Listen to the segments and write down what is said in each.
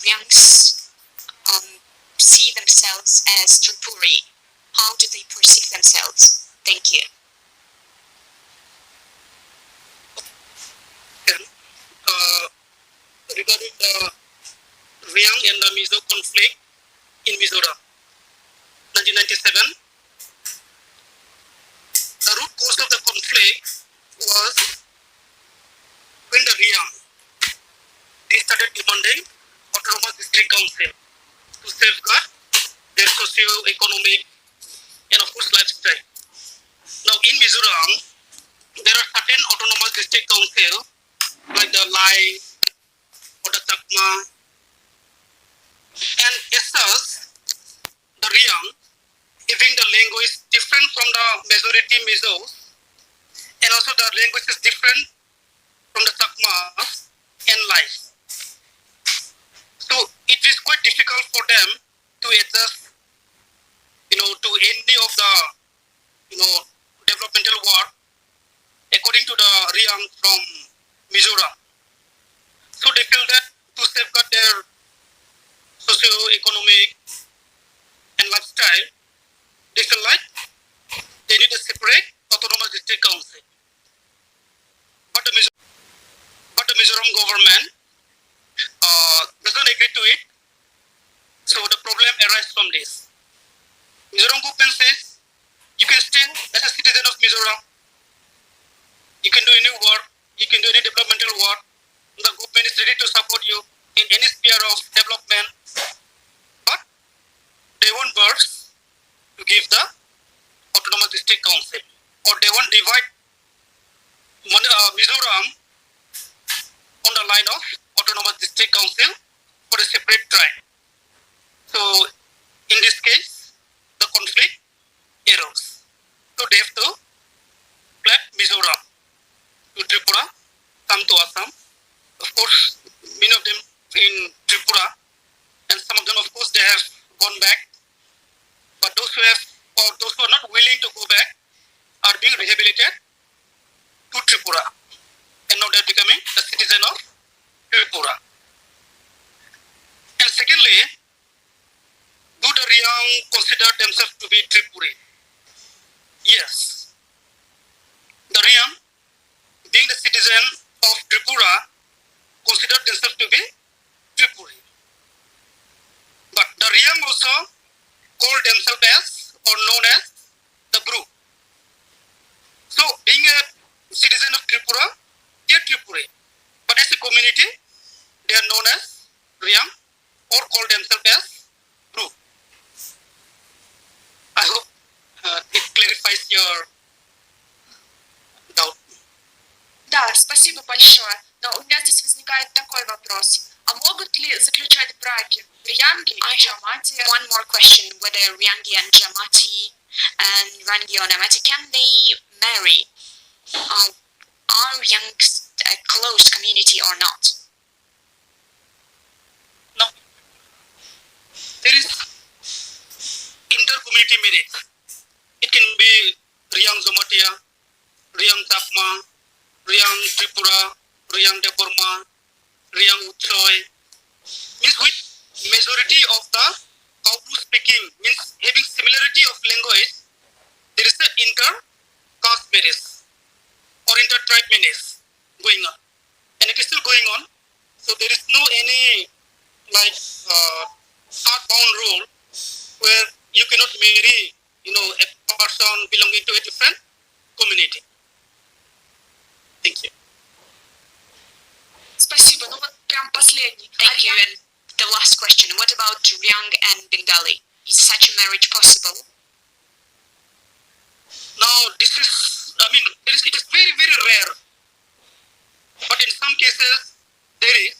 Reangs see themselves as Tripuri? How do they perceive themselves? Thank you. Regarding the Reang and the Mizo conflict in Mizoram, 1997, the root cause of the conflict was when the Reang, they started demanding autonomous district council to safeguard their socio-economic and of course lifestyle. Now in Mizoram, there are certain autonomous district council like the Lai or the Chakma, and as such, the Reang, even the language different from the majority Mizos, and also the language is different from the Chakmas and Lai. So it is quite difficult for them to adjust, to any of the, developmental work according to the Reang from Mizoram. So they feel that to safeguard their socio-economic and lifestyle, they feel like they need a separate autonomous district council. But the Mizoram government doesn't agree to it. So the problem arises from this. Mizoram government says you can stay as a citizen of Mizoram. You can do any work, you can do any developmental work. The government is ready to support you in any sphere of development. But they want birds to give the autonomous district council, or they want divide Mizoram on the line of autonomous district council for a separate tribe. So in this case, the conflict arose. So they have to split Mizoram to Tripura, come to Assam. Of course, many of them in Tripura, and some of them, of course, they have gone back. But those who are not willing to go back are being rehabilitated to Tripura, and now they are becoming the citizen of Tripura. And secondly, do the Reang consider themselves to be Tripuri? Yes. The Reang, being the citizen of Tripura, consider themselves to be Tripuri. But the Reang also call themselves as, or known as, the BRU. So being a citizen of Tripura, they are Tripuri. But as a community, they are known as Reang or call themselves as BRU. I hope it clarifies your doubt. Да, спасибо большое. Но у меня здесь возникает такой вопрос. А могут ли заключать браки Реанги и Джамати? One more question, whether Reangi and Jamati and Rangi or Namati, can they marry? Are Reangs a close community or not? No. There is inter-community marriage. It can be Reang Zomatia, Reang Chakma, Reang Tripura, Reang de Burma, Reang Uchoy. Means with majority of the Kaupru speaking, means having similarity of language, there is an inter-caste marriage or inter-tribe marriage going on. And it is still going on. So there is no any hard-bound rule where you cannot marry, a person belonging to a different community. Thank you. Спасибо. Ну вот прям последний. Thank you. And the last question. What about Reang and Bengali? Is such a marriage possible? Now, this is, it is very, very rare. But in some cases, there is,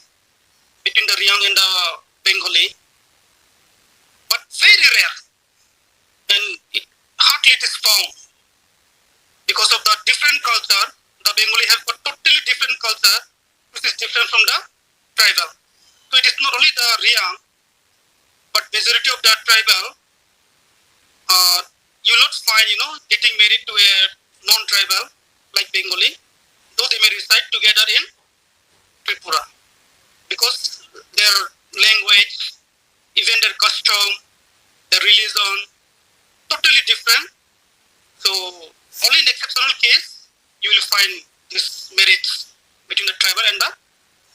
between the Reang and the Bengali. But very rare. And hardly it is found. Because of the different culture, the Bengali have a totally different culture, which is different from the tribal. So it is not only the Reang, but majority of the tribal, you will not find, getting married to a non-tribal like Bengali, though they may reside together in Tripura, because their language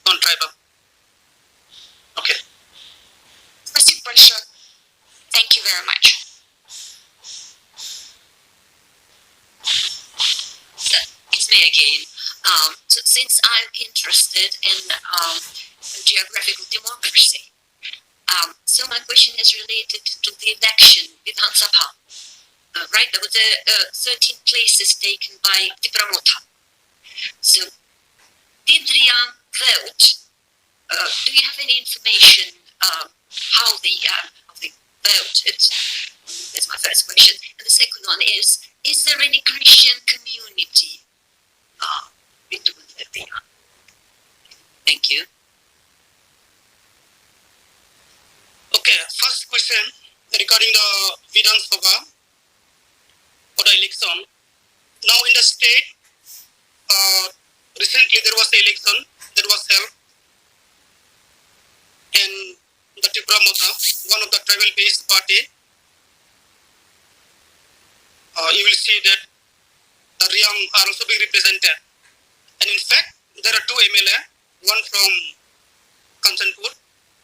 non-tribal. Okay. Спасибо большое. Thank you very much. It's me again. So since I'm interested in geographical democracy, so my question is related to the election with Hansapha. Right, there were 13 places taken by Tripura. So did Reang vote? Do you have any information how they voted? That's my first question. And the second one is there any Christian community between the Reang? Thank you. Okay, first question regarding the Vidhan Sabha for the election. Now in the state, recently there was an election that was held, and the Tripura, one of the tribal-based party, you will see that the Reang are also being represented. And in fact, there are two MLA, one from Kanchanpur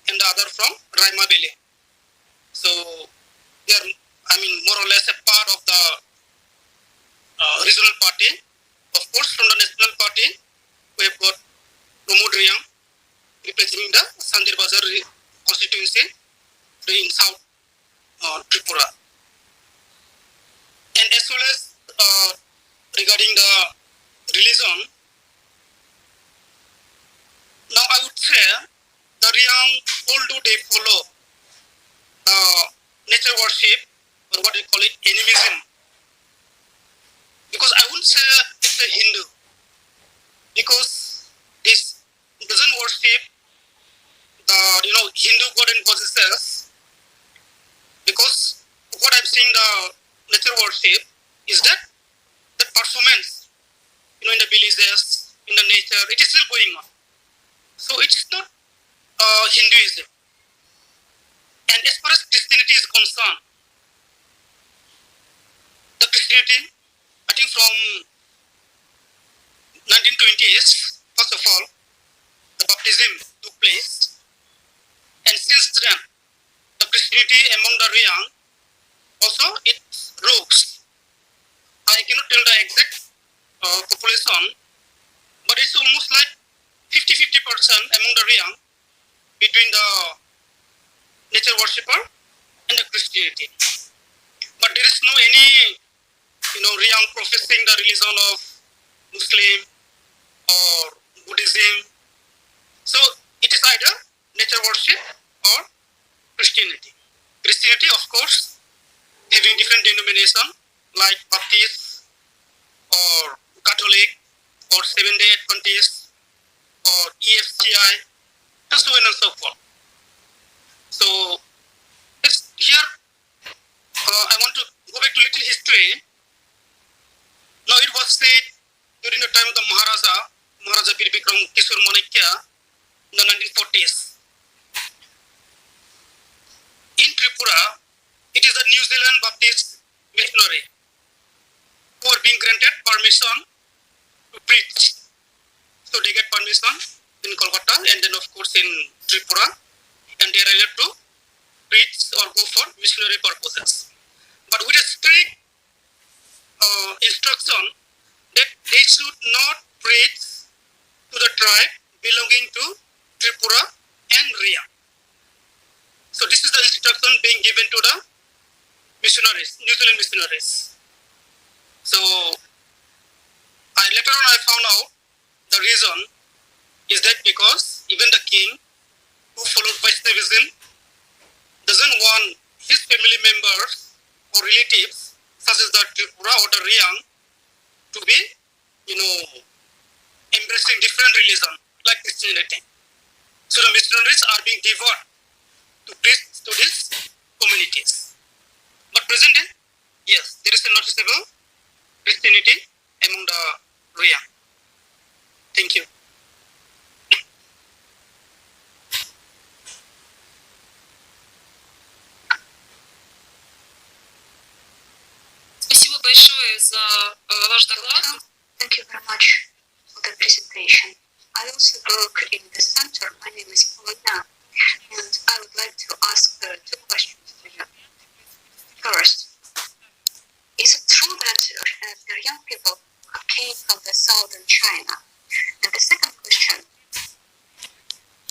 and the other from Raima Valley. So they are, more or less a part of the regional party. Of course, from the national party, we have got Pramod Reang representing the Sandir Bazar constituency in South Tripura. And as well as regarding the religion, now I would say the Reang, although they follow nature worship, or what we call it, animism, because I wouldn't say it's a Hindu, because this doesn't worship the Hindu god and goddesses, because what I'm seeing the nature worship is that the performance in the villages, in the nature, it is still going on. So it's not Hinduism. And as far as Christianity is concerned, the Christianity, I think from 1920s, first of all, the baptism took place. And since then, the Christianity among the Reang, also it rose. I cannot tell the exact population, but it's almost like 50-50% among the Reang between the nature worshipper and the Christianity. But there is no any Reang professing the religion of Muslim or Buddhism. So it is either nature worship or Christianity. Christianity, of course, having different denomination like Baptist or Catholic or Seventh-day Adventist or EFCI, and so on and so forth. So here I want to go back to little history. Now it was said during the time of the Maharaja Birbikram Kishore Manekya in the 1940s. In Tripura, it is a New Zealand Baptist missionary who are being granted permission to preach. So they get permission in Kolkata and then of course in Tripura, and they are allowed to preach or go for missionary purposes. But with a strict instruction that they should not preach to the tribe belonging to Tripura and Reang. So this is the instruction being given to the missionaries, New Zealand missionaries. So later on I found out the reason is that because even the king who followed Vaishnavism doesn't want his family members or relatives such as the Tripura or the Reang to be, embracing different religion like Christianity. So the missionaries are being devoted to preach to these communities. But presently, yes, there is a noticeable Christianity among the Reang. Thank you. Спасибо большое за ваш доклад. Thank you very much for the presentation. I also work in this presenter. My name is Paulina, and I would like to ask two questions to you. First, is it true that the young people came from the southern China? And the second question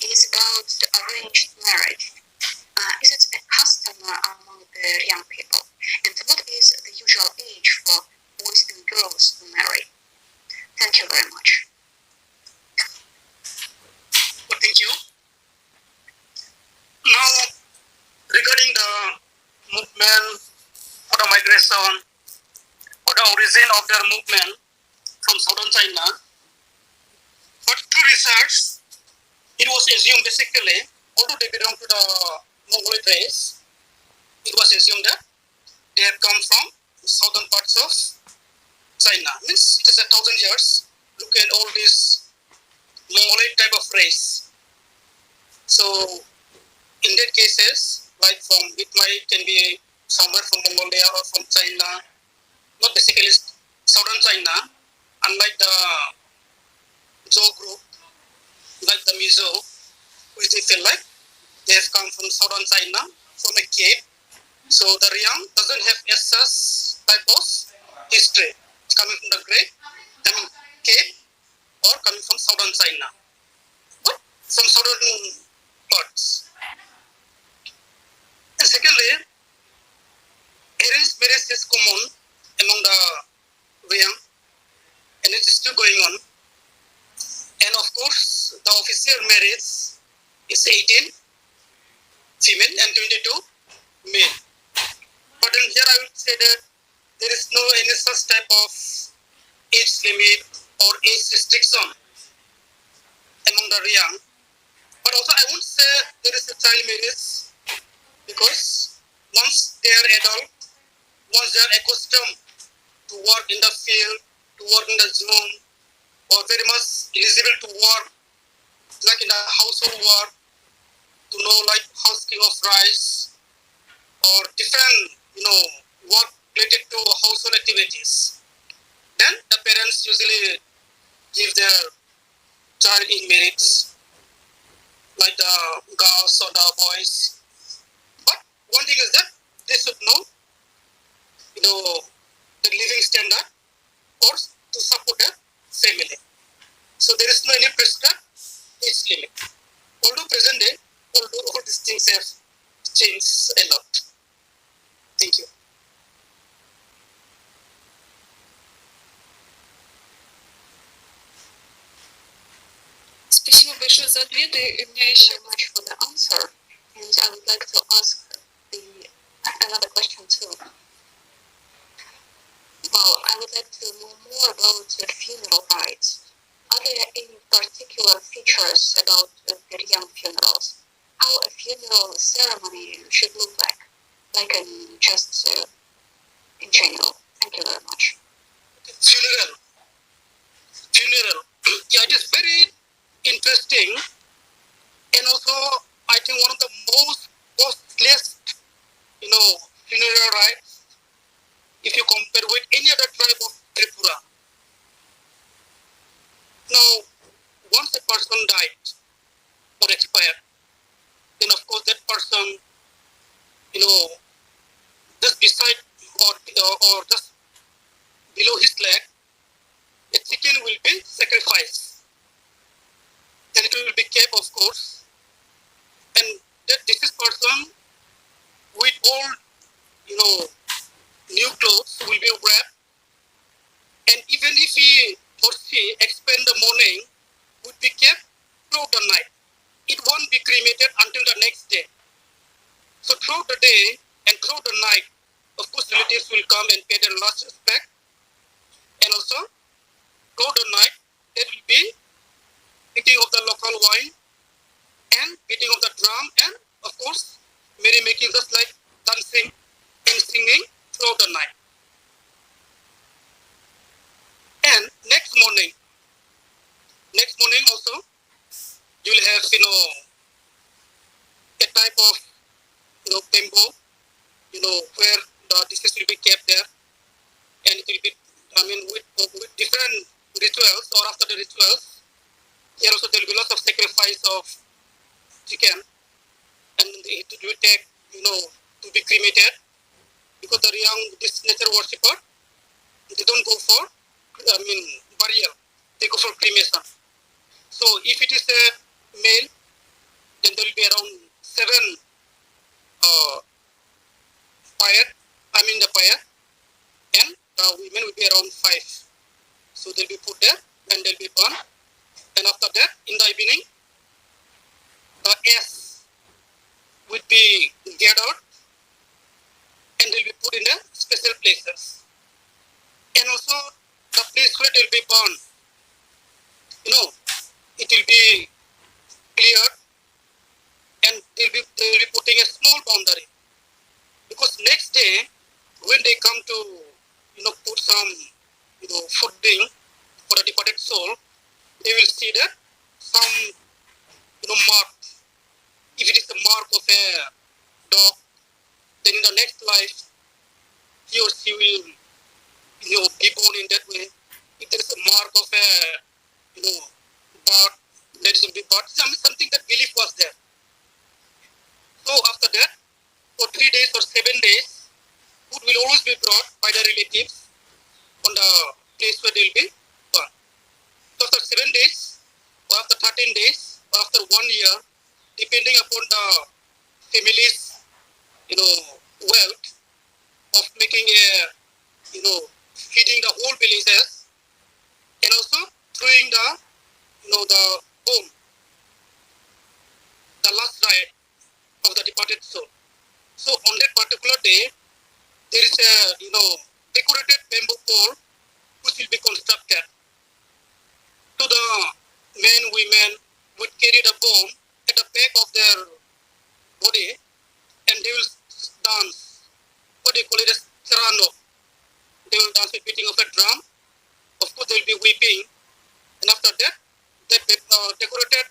is about the arranged marriage. Is it a custom among the young people? And what is the usual age for boys and girls to marry? Thank you very much. Well, thank you. Now, regarding the movement or the migration or the origin of their movement from southern China, but through research, it was assumed basically, although they belong to the Mongoloid race, it was assumed that they have come from southern parts of China. Means it is 1,000 years. Look at all this Mongoloid type of race. So in that cases, like can be somewhere from Mongolia or from China, not basically southern China, unlike the Zhou group, like the Mizo, which they feel like they have come from southern China, from a cave. So the Reang doesn't have such type of history, coming from the great, cave, or coming from southern China, but from southern parts. And secondly, arranged marriage is common among the Reang, and it is still going on. And of course, the official marriage is 18 female and 22 male. But then here I would say that there is no any such type of age limit or age restriction among the Reang. But also I won't say there is a child marriage, because once they are adult, once they are accustomed to work in the field, to work in the zone, or very much eligible to work, like in the household work, to know like housekeeping of rice, or different, work related to household activities. Then the parents usually give their child in marriage, like the girls or the boys. But one thing is that they should know, the living standard or to support a family. So there is no any prescribed age limit. Although present day, all these things have changed a lot. Thank you. Спасибо большое за ответы. И у меня еще... Thank you much for the answer. And I would like to ask another question too. Well, I would like to know more about the funeral rites. Are there any particular features about the young funerals? How a funeral ceremony should look like in just in general? Thank you very much. Funeral. Yeah, it is very interesting, and also I think one of the most costliest, funeral rites, if you compare with any other tribe of Tripura. Now, once a person died or expired, then of course that person, just beside or just below his leg, a chicken will be sacrificed. And it will be kept, of course. And that this person with all, new clothes will be wrapped. And even if he or she expend the morning, would be kept throughout the night. It won't be cremated until the next day. So throughout the day and throughout the night, of course, relatives will come and pay their last respect. And also, throughout the night, there will be eating of the local wine and beating of the drum and, of course, merrymaking, just like dancing and singing throughout the night. And next morning also, you will have, a type of, bamboo, where the dishes will be kept there. And it will be, with different rituals, or after the rituals, here also there will be lots of sacrifice of chicken, and it will take, to be cremated, because the Reang, this nature worshipper, they don't go for, burial. They go for cremation. So if it is a male, then there will be around 7 the fire, and the women will be around 5. So they'll be put there and they'll be burned. And after that, in the evening, the ash will be gathered and they'll be put in the special places. And also the place where they'll be burned, it will be cleared, and they'll be putting a small boundary. Because next day, when they come to, put some, fooding for the departed soul, they will see that some, mark. If it is the mark of a dog, then in the next life, he or she will, be born in that way. If there is a mark of a, bird, there is a big bird, something that belief was there. So after that, for 3 days or 7 days, food will always be brought by the relatives on the place where they will be born. So after 7 days, or after 13 days, or after 1 year, depending upon the family's, wealth of making a, feeding the whole villages, and also throwing the, the home, the last rite of the departed soul. So on that particular day, there is a, decorated bamboo pole which will be constructed. So the men, women would carry the bomb at the back of their body, and they will dance. What they call it as serrano. They will dance with beating of a drum. Of course, they will be weeping. And after that, that decorated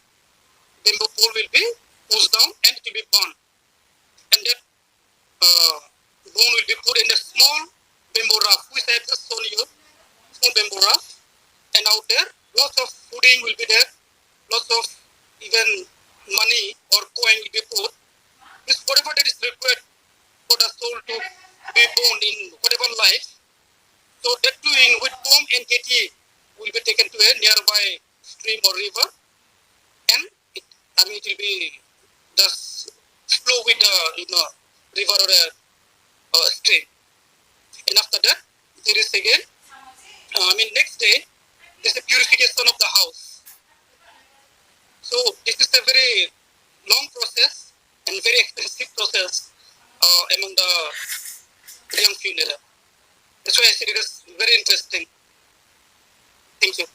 bamboo pole will be pushed down and it will be burned. And that bone will be put in a small bamboo raft, which I have just shown you. Small bamboo raft. And out there, lots of fooding will be there. Lots of even money or coin will be put. This whatever that is required for the soul to be born in whatever life. So that doing with bomb and getty will be taken to a nearby stream or river, and it will be just flow with the river or a stream. And after that, there is again, next day, there is a purification of the house. So this is a very long process and very expensive process among the young funeral. That's why I said it is very interesting. Thank you.